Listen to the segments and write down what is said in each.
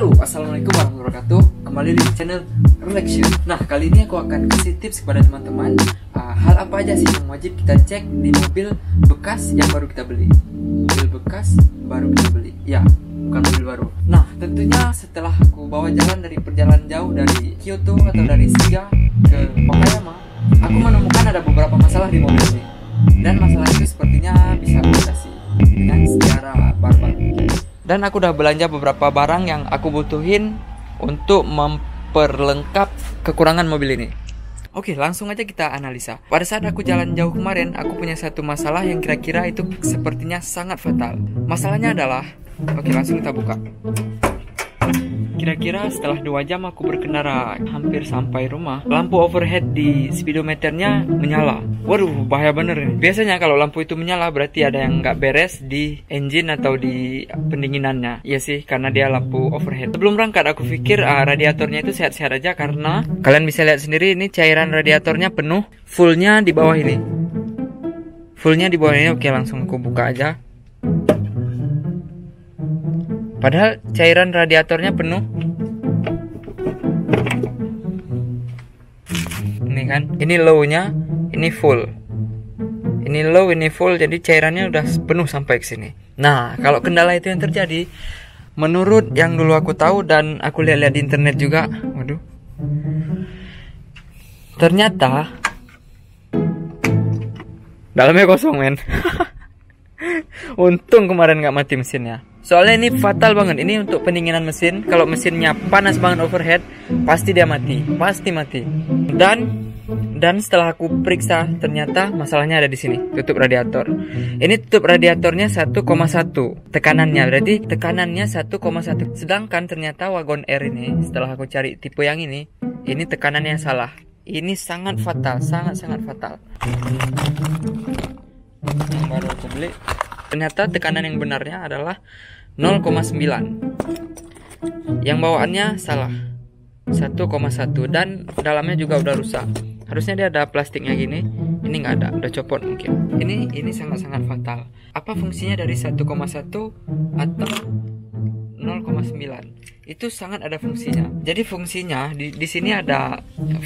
Halo, assalamualaikum warahmatullahi wabarakatuh. Kembali di channel Reflection. Nah, kali ini aku akan kasih tips kepada teman-teman hal apa aja sih yang wajib kita cek di mobil bekas yang baru kita beli. Mobil bekas baru kita beli, ya, bukan mobil baru. Nah, tentunya setelah aku bawa jalan dari perjalanan jauh dari Kyoto atau dari Shiga ke Okayama, aku menemukan ada beberapa masalah di mobil ini. Dan masalah itu sepertinya bisa diatasi dengan secara barbar. Dan aku udah belanja beberapa barang yang aku butuhin untuk memperlengkap kekurangan mobil ini. Oke, langsung aja kita analisa. Pada saat aku jalan jauh kemarin, aku punya satu masalah yang kira-kira itu sepertinya sangat fatal. Masalahnya adalah, oke, langsung kita buka. Kira-kira setelah 2 jam aku berkendara hampir sampai rumah, lampu overhead di speedometernya menyala. Waduh, bahaya bener ini. Biasanya kalau lampu itu menyala berarti ada yang nggak beres di engine atau di pendinginannya. Iya sih, karena dia lampu overhead. Sebelum berangkat aku pikir radiatornya itu sehat-sehat aja, karena kalian bisa lihat sendiri ini cairan radiatornya penuh, fullnya di bawah ini. Fullnya di bawah ini. Oke, langsung aku buka aja. Padahal cairan radiatornya penuh. Ini kan, ini low-nya, ini full. Ini low, ini full, jadi cairannya udah penuh sampai ke sini. Nah, kalau kendala itu yang terjadi, menurut yang dulu aku tahu dan aku lihat-lihat di internet juga, waduh. Ternyata dalamnya kosong, men. Untung kemarin nggak mati mesinnya. Soalnya ini fatal banget. Ini untuk pendinginan mesin. Kalau mesinnya panas banget overhead, pasti dia mati. Pasti mati. Dan setelah aku periksa, ternyata masalahnya ada di sini. Tutup radiator. Ini tutup radiatornya 1,1 tekanannya. Berarti tekanannya 1,1. Sedangkan ternyata Wagon R ini, setelah aku cari tipe yang ini tekanannya salah. Ini sangat fatal. Sangat-sangat fatal. Yang baru aku beli, ternyata tekanan yang benarnya adalah 0,9. Yang bawaannya salah, 1,1, dan dalamnya juga udah rusak. Harusnya dia ada plastiknya gini, ini nggak ada, udah copot mungkin. Ini sangat-sangat fatal. Apa fungsinya dari 1,1 atau 0,9? Itu sangat ada fungsinya. Jadi fungsinya di sini ada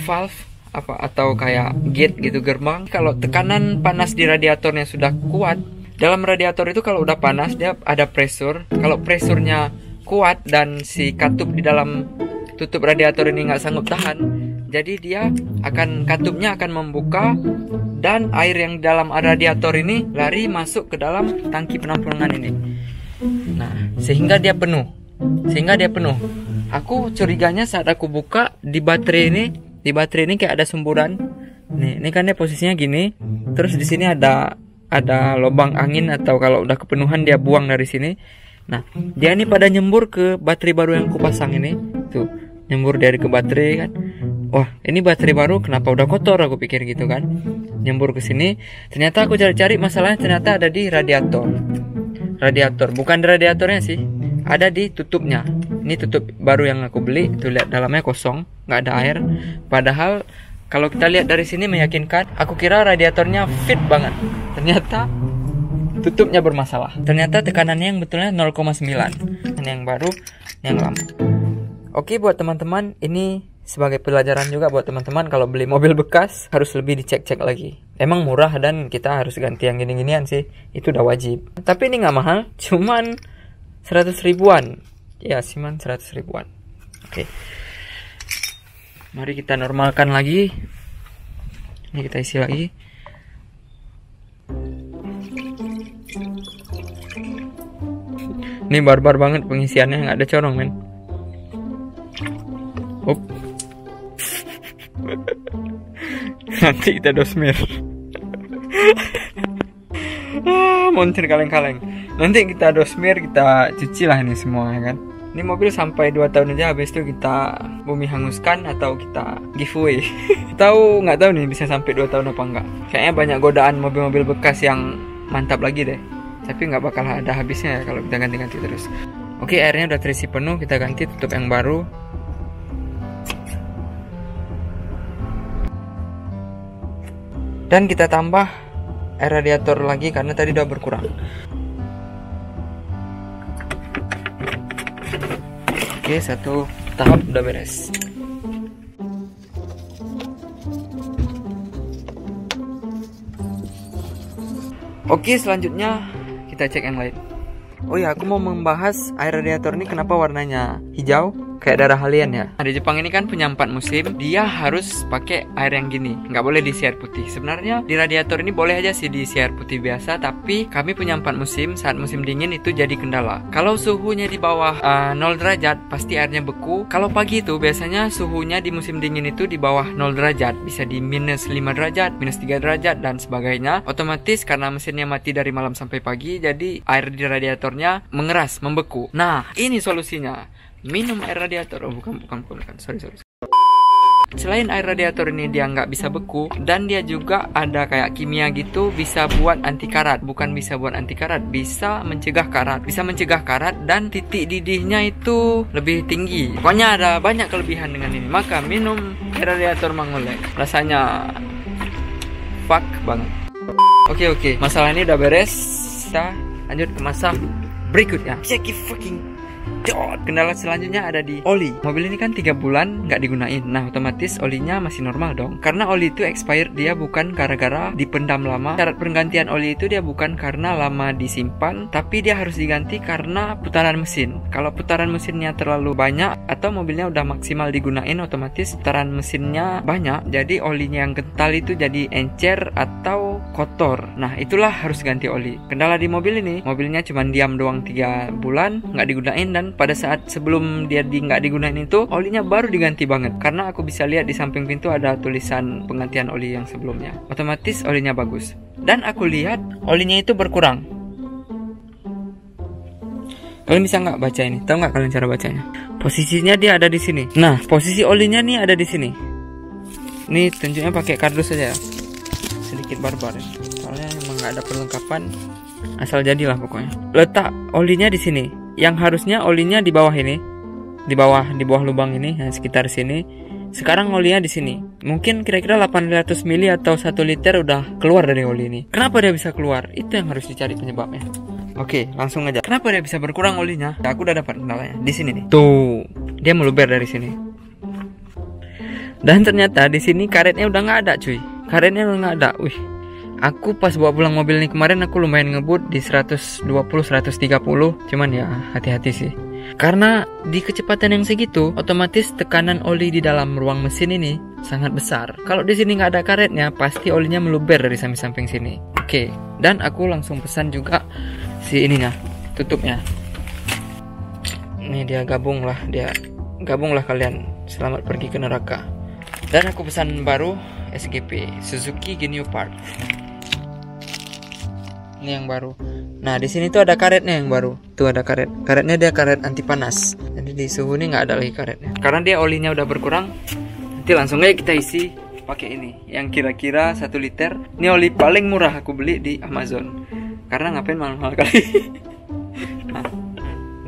valve atau kayak gate gitu, gerbang. Kalau tekanan panas di radiatornya sudah kuat, dalam radiator itu kalau udah panas dia ada pressure. Kalau pressurnya kuat dan si katup di dalam tutup radiator ini nggak sanggup tahan, jadi dia katupnya akan membuka dan air yang dalam radiator ini lari masuk ke dalam tangki penampungan ini. Nah, sehingga dia penuh. Aku curiganya saat aku buka di baterai ini. Di baterai ini kayak ada semburan. Nih, ini kan dia posisinya gini. Terus di sini ada lubang angin, atau kalau udah kepenuhan dia buang dari sini. Nah, dia ini pada nyembur ke baterai baru yang aku pasang ini. Tuh, nyembur dari ke baterai kan. Wah, ini baterai baru kenapa udah kotor, aku pikir gitu kan. Nyembur ke sini. Ternyata aku cari-cari masalahnya ternyata ada di radiator. Bukan di radiatornya sih. Ada di tutupnya. Ini tutup baru yang aku beli. Tuh, lihat dalamnya kosong, nggak ada air. Padahal kalau kita lihat dari sini meyakinkan. Aku kira radiatornya fit banget. Ternyata tutupnya bermasalah. Ternyata tekanannya yang betulnya 0,9. Ini yang baru, yang lama. Oke, buat teman-teman, ini sebagai pelajaran juga buat teman-teman, kalau beli mobil bekas harus lebih dicek-cek lagi. Emang murah dan kita harus ganti yang gini-ginian sih. Itu udah wajib. Tapi ini nggak mahal, cuman 100 ribuan. Ya, cuman 100 ribuan. Oke. Mari kita normalkan lagi. Ini kita isi lagi. Ini barbar banget pengisiannya, nggak ada corong, men. Up. Nanti kita dosmir. Montir kaleng-kaleng. Nanti kita dosmir, kita cuci lah ini semua, ya kan. Ini mobil sampai 2 tahun aja, habis itu kita bumi hanguskan atau kita giveaway. Nggak tahu nih bisa sampai 2 tahun apa enggak. Kayaknya banyak godaan mobil-mobil bekas yang mantap lagi deh. Tapi nggak bakal ada habisnya ya kalau kita ganti-ganti terus. Oke, airnya udah terisi penuh, kita ganti tutup yang baru. Dan kita tambah air radiator lagi karena tadi udah berkurang. Oke, satu tahap udah beres. Oke, selanjutnya kita cek yang lain. Oh ya, aku mau membahas air radiator ini kenapa warnanya hijau kayak darah alien ya. Nah, di Jepang ini kan punya 4 musim, dia harus pakai air yang gini, nggak boleh diisi air putih. Sebenarnya di radiator ini boleh aja sih diisi air putih biasa, tapi kami punya 4 musim. Saat musim dingin itu jadi kendala. Kalau suhunya di bawah 0 derajat, pasti airnya beku. Kalau pagi itu biasanya suhunya di musim dingin itu di bawah 0 derajat, bisa di minus 5 derajat, minus 3 derajat dan sebagainya. Otomatis karena mesinnya mati dari malam sampai pagi, jadi air di radiatornya mengeras, membeku. Nah, ini solusinya. Minum air radiator. Oh bukan, sorry. Selain air radiator ini dia nggak bisa beku, dan dia juga ada kayak kimia gitu, bisa buat anti karat. Bukan bisa buat anti karat, bisa mencegah karat. Bisa mencegah karat dan titik didihnya itu lebih tinggi. Pokoknya ada banyak kelebihan dengan ini. Maka minum air radiator Mangolek. Rasanya fuck banget. Oke, masalah ini udah beres. Kita lanjut ke masalah berikutnya. Check it fucking. Kendala selanjutnya ada di oli. Mobil ini kan 3 bulan nggak digunain. Nah, otomatis olinya masih normal dong. Karena oli itu expired, dia bukan gara-gara dipendam lama. Syarat penggantian oli itu dia bukan karena lama disimpan, tapi dia harus diganti karena putaran mesin. Kalau putaran mesinnya terlalu banyak atau mobilnya udah maksimal digunain, otomatis putaran mesinnya banyak, jadi olinya yang kental itu jadi encer atau kotor. Nah, itulah harus ganti oli. Kendala di mobil ini, mobilnya cuma diam doang 3 bulan nggak digunain, dan pada saat sebelum dia nggak digunain itu olinya baru diganti banget. Karena aku bisa lihat di samping pintu ada tulisan penggantian oli yang sebelumnya. Otomatis olinya bagus. Dan aku lihat olinya itu berkurang. Kalian bisa nggak baca ini? Tahu nggak kalian cara bacanya? Posisinya dia ada di sini. Nah, posisi olinya nih ada di sini. Ini tunjuknya pakai kardus saja. Sedikit barbar. Soalnya emang nggak ada perlengkapan. Asal jadilah pokoknya. Letak olinya di sini. Yang harusnya olinya di bawah ini, di bawah lubang ini, nah, sekitar sini. Sekarang olinya di sini. Mungkin kira-kira 800 mili atau 1 liter udah keluar dari oli ini. Kenapa dia bisa keluar? Itu yang harus dicari penyebabnya. Oke, langsung aja. Kenapa dia bisa berkurang olinya? Ya, aku udah dapat kendalanya. Di sini nih. Tuh, dia meluber dari sini. Dan ternyata di sini karetnya udah nggak ada, cuy. Karetnya udah nggak ada. Wih. Aku pas bawa pulang mobil ini kemarin aku lumayan ngebut di 120-130. Cuman ya hati-hati sih. Karena di kecepatan yang segitu, otomatis tekanan oli di dalam ruang mesin ini sangat besar. Kalau di sini nggak ada karetnya, pasti olinya meluber dari samping-samping sini. Oke, dan aku langsung pesan juga si ininya, tutupnya. Ini dia gabunglah kalian. Selamat pergi ke neraka. Dan aku pesan baru SGP Suzuki Genio Part. Ini yang baru. Nah, di sini tuh ada karetnya yang baru. Tuh ada karet. Karetnya dia karet anti panas. Jadi di suhu ini nggak ada lagi karetnya. Karena dia olinya udah berkurang. Nanti langsung aja kita isi pakai ini. Yang kira-kira 1 liter. Ini oli paling murah aku beli di Amazon. Karena ngapain mahal-mahal kali. Nah,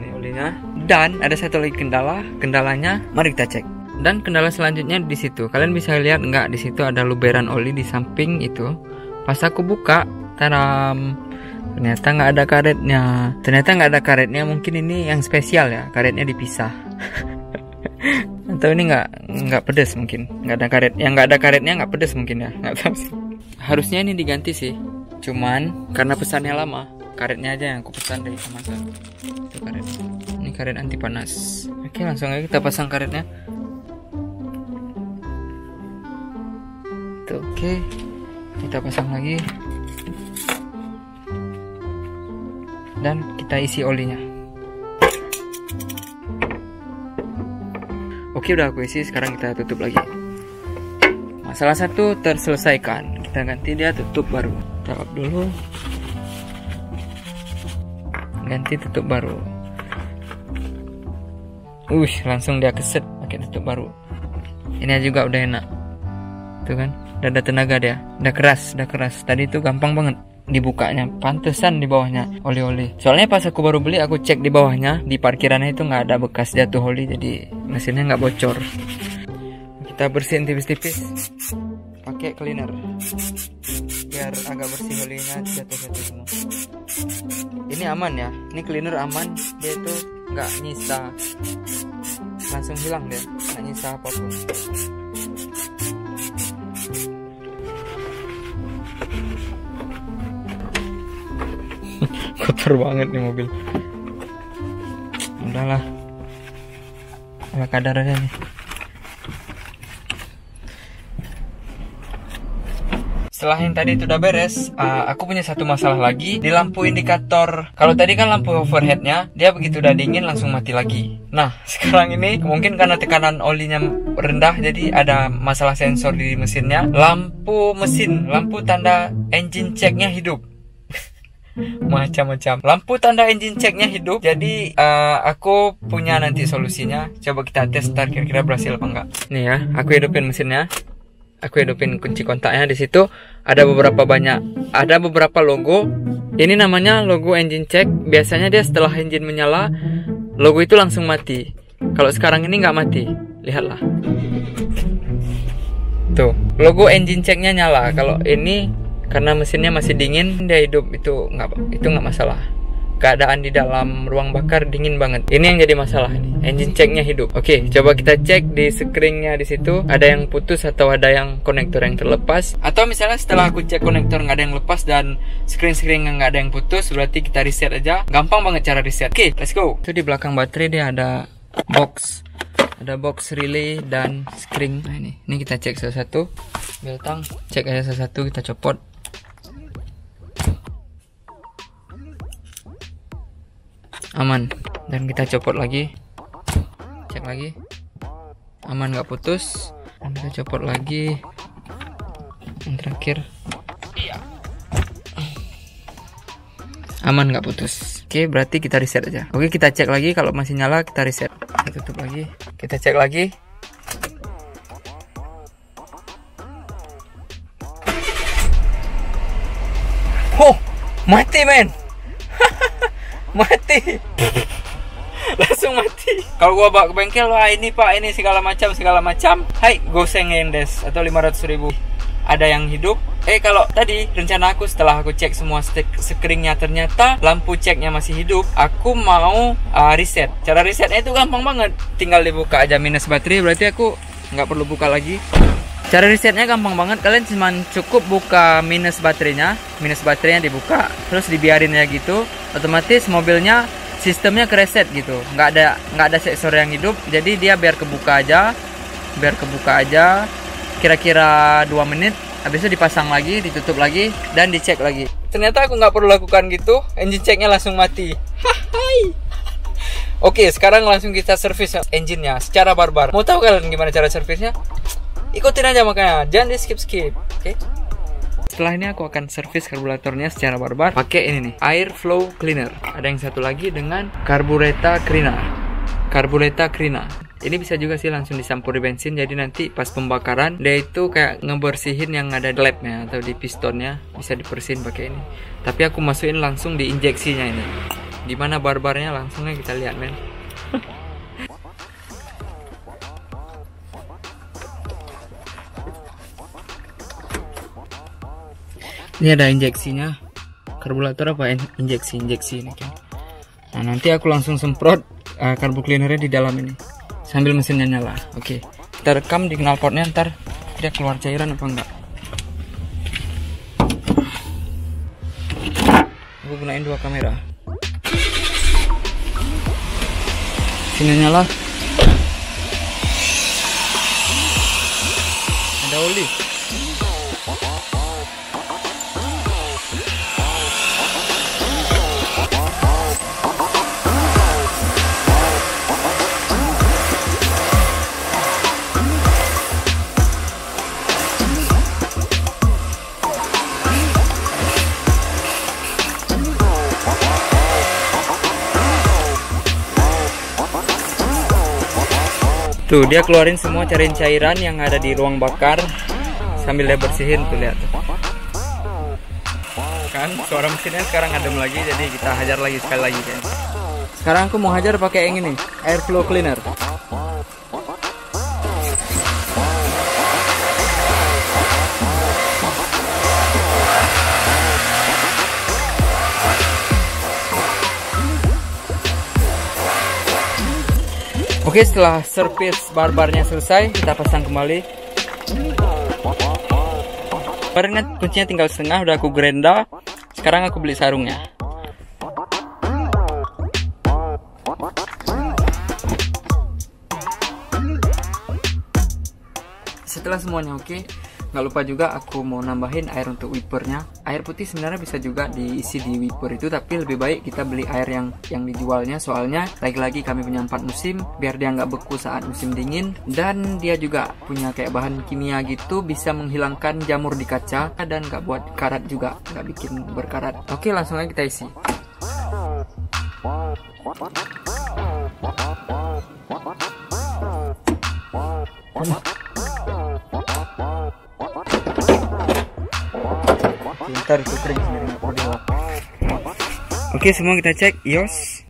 ini olinya. Dan ada satu lagi kendalanya. Mari kita cek. Dan kendala selanjutnya di situ. Kalian bisa lihat nggak, di situ ada luberan oli di samping itu. Pas aku buka, taram, ternyata nggak ada karetnya. Mungkin ini yang spesial ya, karetnya dipisah. Atau ini nggak pedas mungkin, nggak ada karet. Yang nggak ada karetnya nggak pedas mungkin ya, nggak tahu sih. Harusnya ini diganti sih. Cuman karena pesannya lama, karetnya aja yang aku pesan dari Amazon. Itu karetnya. Ini karet anti panas. Oke, langsung aja kita pasang karetnya. Tuh, oke. Kita pasang lagi. Dan kita isi olinya. Oke, udah aku isi. Sekarang kita tutup lagi. Masalah satu terselesaikan. Kita ganti dia tutup baru. Taruh dulu. Ganti tutup baru. Langsung dia keset pakai tutup baru. Ini juga udah enak. Tuh kan, udah ada tenaga dia. Udah keras. Tadi itu gampang banget dibukanya, pantesan di bawahnya oli-oli. Soalnya pas aku baru beli, aku cek di bawahnya, di parkirannya itu nggak ada bekas jatuh oli, jadi mesinnya nggak bocor. Kita bersihin tipis-tipis pakai cleaner biar agak bersih olinya, jatuh semua. Ini aman ya, ini cleaner aman, dia itu nggak nyisa, langsung hilang dia, nggak nyisa apapun. Kotor banget nih mobil. Udahlah, ala kadar aja nih. Setelah yang tadi itu udah beres, aku punya satu masalah lagi di lampu indikator. Kalau tadi kan lampu overheadnya, dia begitu udah dingin langsung mati lagi. Nah, sekarang ini mungkin karena tekanan olinya rendah, jadi ada masalah sensor di mesinnya. Lampu mesin, lampu tanda engine checknya hidup. Macam-macam. Lampu tanda engine checknya hidup. Jadi aku punya nanti solusinya. Coba kita tes ntar kira-kira berhasil apa enggak. Nih ya, aku hidupin mesinnya. Aku hidupin kunci kontaknya. Di situ ada beberapa logo. Ini namanya logo engine check. Biasanya dia setelah engine menyala, logo itu langsung mati. Kalau sekarang ini nggak mati. Lihatlah. Tuh, logo engine checknya nyala. Kalau ini karena mesinnya masih dingin, dia hidup. Itu nggak masalah. Keadaan di dalam ruang bakar dingin banget. Ini yang jadi masalah nih. Engine checknya hidup. Oke, coba kita cek di screennya di situ. Ada yang putus atau ada yang konektor yang terlepas. Atau misalnya setelah aku cek konektor nggak ada yang lepas dan screen nggak ada yang putus, berarti kita reset aja. Gampang banget cara reset. Oke, let's go. Itu di belakang baterai dia ada box. Ada box relay dan screen. Nah ini kita cek satu-satu. Beltang, cek aja satu-satu, kita copot. Aman, dan kita copot lagi, cek lagi, aman nggak putus, dan kita copot lagi, yang terakhir, aman nggak putus. Oke, berarti kita reset aja. Oke, kita cek lagi, kalau masih nyala kita reset, kita tutup lagi, kita cek lagi. Oh, mati men. Mati. Langsung mati. Kalau gua bawa ke bengkel, wah ini pak, ini segala macam. Hai, goseng endes atau 500.000. Ada yang hidup. Kalau tadi rencana aku setelah aku cek semua screennya ternyata lampu ceknya masih hidup, aku mau reset. Cara resetnya itu gampang banget. Tinggal dibuka aja minus baterai, berarti aku nggak perlu buka lagi. Cara resetnya gampang banget, kalian cuma cukup buka minus baterainya dibuka, terus dibiarin ya gitu, otomatis mobilnya sistemnya kereset gitu, nggak ada sensor yang hidup, jadi dia biar kebuka aja, kira-kira 2 menit, habis itu dipasang lagi, ditutup lagi, dan dicek lagi. Ternyata aku nggak perlu lakukan gitu, engine checknya langsung mati. Hai. Oke, sekarang langsung kita servis engine-nya secara barbar. Mau tahu kalian gimana cara servisnya? Ikutin aja makanya, jangan di skip. Oke. Setelah ini aku akan servis karburatornya secara barbar pakai ini nih, air flow cleaner. Ada yang satu lagi dengan Carburetta Crina. Ini bisa juga sih langsung disampuri bensin, jadi nanti pas pembakaran dia itu kayak ngebersihin yang ada di labnya atau di pistonnya, bisa dibersihin pakai ini. Tapi aku masukin langsung di injeksinya ini. Gimana barbarnya langsungnya kita lihat men. Ini ada injeksinya, karburator apa injeksi ini kan. Nah nanti aku langsung semprot karbu cleanernya di dalam ini sambil mesinnya nyala. Oke, kita rekam di knalpotnya, ntar dia keluar cairan apa enggak. Aku gunain 2 kamera. Mesinnya nyala. Ada oli. Tuh dia keluarin semua cairan yang ada di ruang bakar sambil dia bersihin tuh, lihat tuh. Kan suara mesinnya sekarang adem lagi, jadi kita hajar lagi sekali lagi kan. Sekarang aku mau hajar pakai yang ini, air flow cleaner. Oke, setelah servis barbarnya selesai, kita pasang kembali. Kemarin kuncinya tinggal setengah, udah aku gerenda. Sekarang aku beli sarungnya. Setelah semuanya oke, nggak lupa juga aku mau nambahin air untuk wipernya. Air putih sebenarnya bisa juga diisi di wiper itu, tapi lebih baik kita beli air yang dijualnya. Soalnya lagi-lagi kami punya 4 musim, biar dia nggak beku saat musim dingin. Dan dia juga punya kayak bahan kimia gitu, bisa menghilangkan jamur di kaca dan nggak buat karat juga, nggak bikin berkarat. Oke, langsung aja kita isi. Ntar itu kering sendiri, nggak perlu dilap. Oke, semua kita cek. Yos.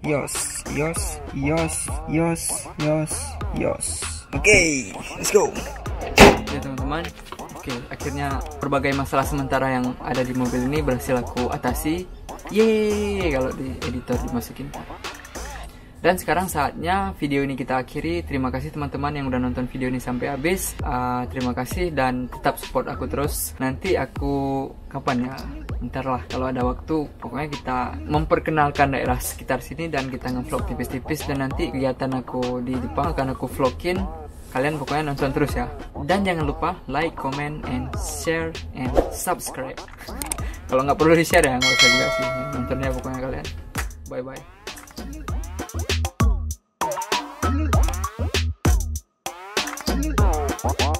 Oke, let's go. Ya teman-teman, oke, akhirnya berbagai masalah sementara yang ada di mobil ini berhasil aku atasi. Yeay, kalau di editor dimasukin. Dan sekarang saatnya video ini kita akhiri. Terima kasih teman-teman yang udah nonton video ini sampai habis. Terima kasih dan tetap support aku terus. Nanti aku kapan ya? Ntar lah kalau ada waktu. Pokoknya kita memperkenalkan daerah sekitar sini dan kita nge-vlog tipis-tipis. Dan nanti kegiatan aku di Jepang akan aku vlogin. Kalian pokoknya nonton terus ya. Dan jangan lupa like, comment, and share, and subscribe. Kalau nggak perlu di-share ya, nggak usah juga sih. Nontonnya pokoknya kalian. Bye-bye. What?